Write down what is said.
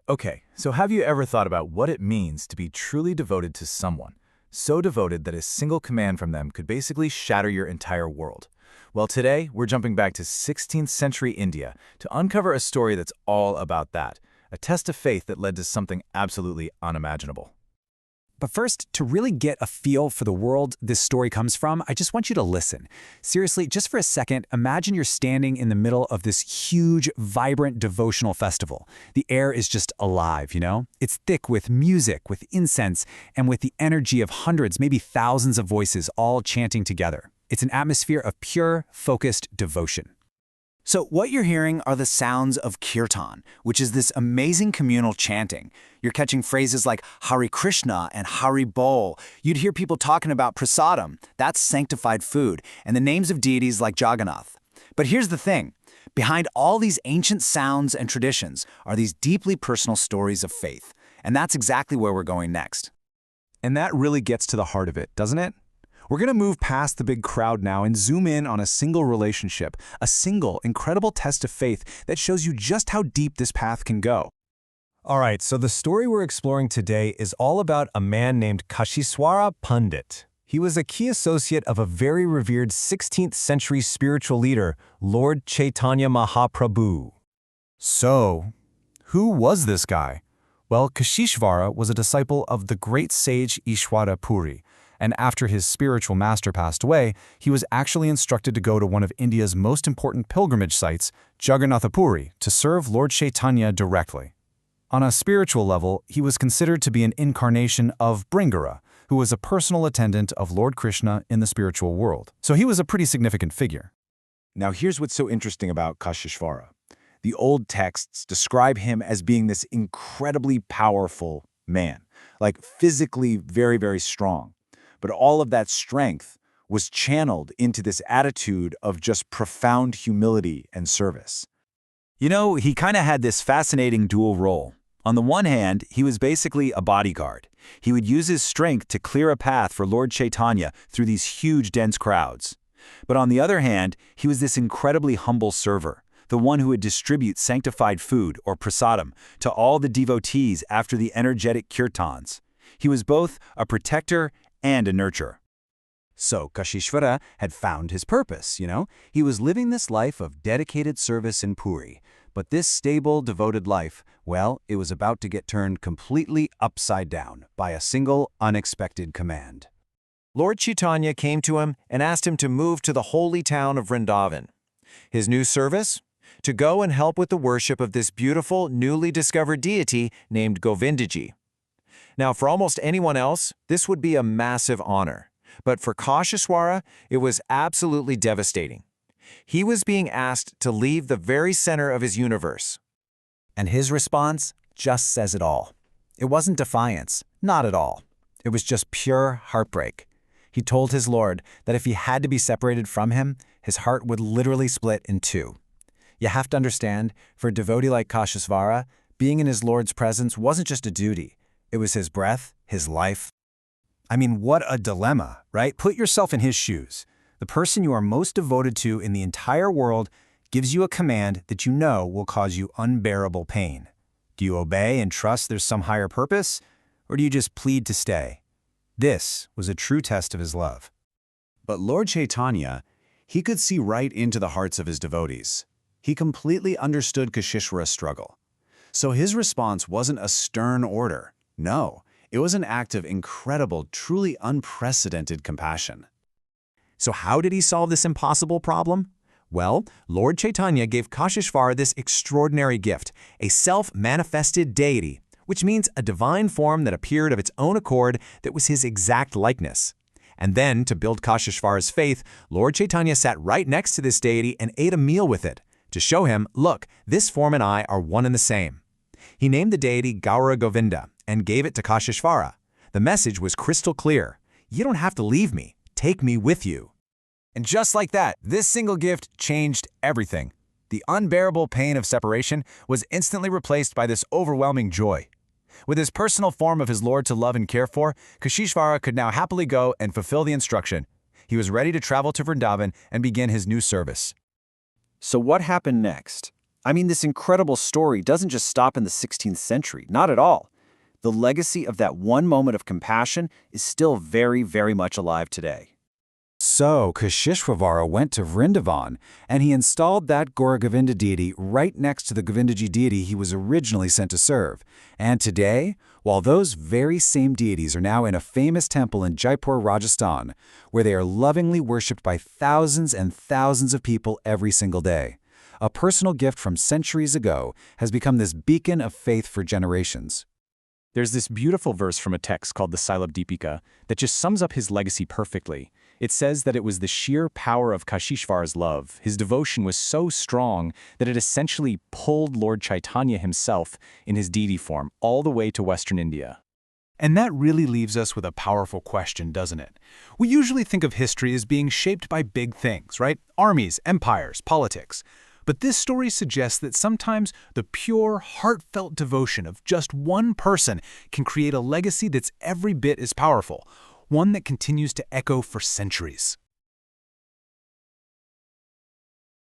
Okay, so have you ever thought about what it means to be truly devoted to someone? So devoted that a single command from them could basically shatter your entire world. Well, today, we're jumping back to 16th century India to uncover a story that's all about that, a test of faith that led to something absolutely unimaginable. But first, to really get a feel for the world this story comes from, I just want you to listen. Seriously, just for a second, imagine you're standing in the middle of this huge, vibrant devotional festival. The air is just alive, you know? It's thick with music, with incense, and with the energy of hundreds, maybe thousands of voices all chanting together. It's an atmosphere of pure, focused devotion. So what you're hearing are the sounds of kirtan, which is this amazing communal chanting. You're catching phrases like Hare Krishna and Hari Bol. You'd hear people talking about prasadam, that's sanctified food, and the names of deities like Jagannātha. But here's the thing. Behind all these ancient sounds and traditions are these deeply personal stories of faith. And that's exactly where we're going next. And that really gets to the heart of it, doesn't it? We're going to move past the big crowd now and zoom in on a single relationship, a single, incredible test of faith that shows you just how deep this path can go. All right, so the story we're exploring today is all about a man named Kāśīśvara Paṇḍita. He was a key associate of a very revered 16th century spiritual leader, Lord Chaitanya Mahāprabhu. So, who was this guy? Well, Kāśīśvara was a disciple of the great sage Īśvara Purī, and after his spiritual master passed away, he was actually instructed to go to one of India's most important pilgrimage sites, Jagannātha Purī, to serve Lord Chaitanya directly. On a spiritual level, he was considered to be an incarnation of Bringara, who was a personal attendant of Lord Krishna in the spiritual world. So he was a pretty significant figure. Now here's what's so interesting about Kāśīśvara. The old texts describe him as being this incredibly powerful man, like physically very, very strong. But all of that strength was channeled into this attitude of just profound humility and service. You know, he kind of had this fascinating dual role. On the one hand, he was basically a bodyguard. He would use his strength to clear a path for Lord Chaitanya through these huge, dense crowds. But on the other hand, he was this incredibly humble server, the one who would distribute sanctified food, or prasadam, to all the devotees after the energetic kirtans. He was both a protector and a nurturer. So Kāśīśvara had found his purpose, you know? He was living this life of dedicated service in Puri. But this stable, devoted life, well, it was about to get turned completely upside down by a single, unexpected command. Lord Chaitanya came to him and asked him to move to the holy town of Vrindavan. His new service? To go and help with the worship of this beautiful, newly discovered deity named Govindaji. Now, for almost anyone else, this would be a massive honor. But for Kāśīśvara, it was absolutely devastating. He was being asked to leave the very center of his universe. And his response just says it all. It wasn't defiance, not at all. It was just pure heartbreak. He told his Lord that if he had to be separated from him, his heart would literally split in two. You have to understand, for a devotee like Kāśīśvara, being in his Lord's presence wasn't just a duty. It was his breath, his life. I mean, what a dilemma, right? Put yourself in his shoes. The person you are most devoted to in the entire world gives you a command that you know will cause you unbearable pain. Do you obey and trust there's some higher purpose, or do you just plead to stay? This was a true test of his love. But Lord Chaitanya, he could see right into the hearts of his devotees. He completely understood Kāśīśvara's struggle. So his response wasn't a stern order. No, it was an act of incredible, truly unprecedented compassion. So how did he solve this impossible problem? Well, Lord Chaitanya gave Kāśīśvara this extraordinary gift, a self-manifested deity, which means a divine form that appeared of its own accord that was his exact likeness. And then, to build Kāśīśvara's faith, Lord Chaitanya sat right next to this deity and ate a meal with it, to show him, look, this form and I are one and the same. He named the deity Gaurāṅga Govindha and gave it to Kāśīśvara. The message was crystal clear. You don't have to leave me. Take me with you. And just like that, this single gift changed everything. The unbearable pain of separation was instantly replaced by this overwhelming joy. With his personal form of his Lord to love and care for, Kāśīśvara could now happily go and fulfill the instruction. He was ready to travel to Vrindavan and begin his new service. So what happened next? I mean, this incredible story doesn't just stop in the 16th century, not at all. The legacy of that one moment of compassion is still very, very much alive today. So, Kāśīśvara went to Vrindavan, and he installed that Gaurāṅga deity right next to the Govindaji deity he was originally sent to serve. And today, while those very same deities are now in a famous temple in Jaipur, Rajasthan, where they are lovingly worshipped by thousands and thousands of people every single day, a personal gift from centuries ago has become this beacon of faith for generations. There's this beautiful verse from a text called the Sīla-bhāva that just sums up his legacy perfectly. It says that it was the sheer power of Kāśīśvara's love. His devotion was so strong that it essentially pulled Lord Chaitanya himself in his deity form all the way to Western India. And that really leaves us with a powerful question, doesn't it? We usually think of history as being shaped by big things, right? Armies, empires, politics. But this story suggests that sometimes the pure, heartfelt devotion of just one person can create a legacy that's every bit as powerful, one that continues to echo for centuries.